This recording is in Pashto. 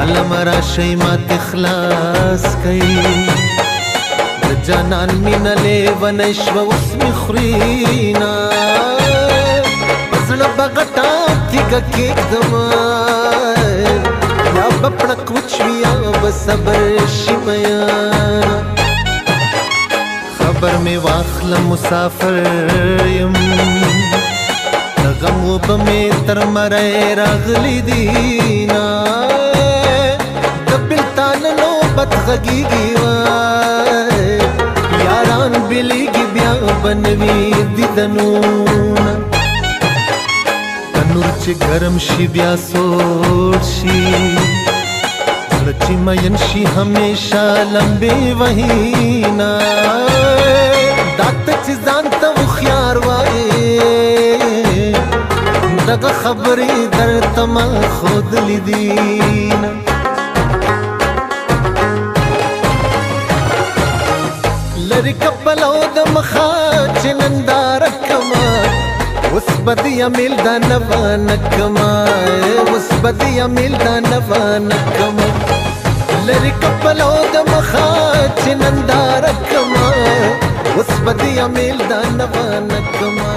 عالمرا شي ما تخلاص كي جانان من ليونش واسمي خرينا بزړه بغټا تیګه کېږدمه یا به پړک وچوي یا به صبر شي میانه خبر مې واخله مسافر یم د غم وبه مې تر مری راغلي دينا د بېلتان نوبت غږېږي یاران بېلېږي بیا به نوي دیدنونه تنور چې ګرم شي بیا سوړ شي زړه چې مین شي همیشه لمبې وهینا دا ته چې ځان ته هوښیار وایې دغه خبرې درته ما ښودلې دينه لري کپلو د مخا چې ننداره کما اوس به د امیل دا نوانه کما اوس به د امیل دا نوانه کما لري کپلو د مخا چې ننداره کما اوس به د امیل دا نوانه کما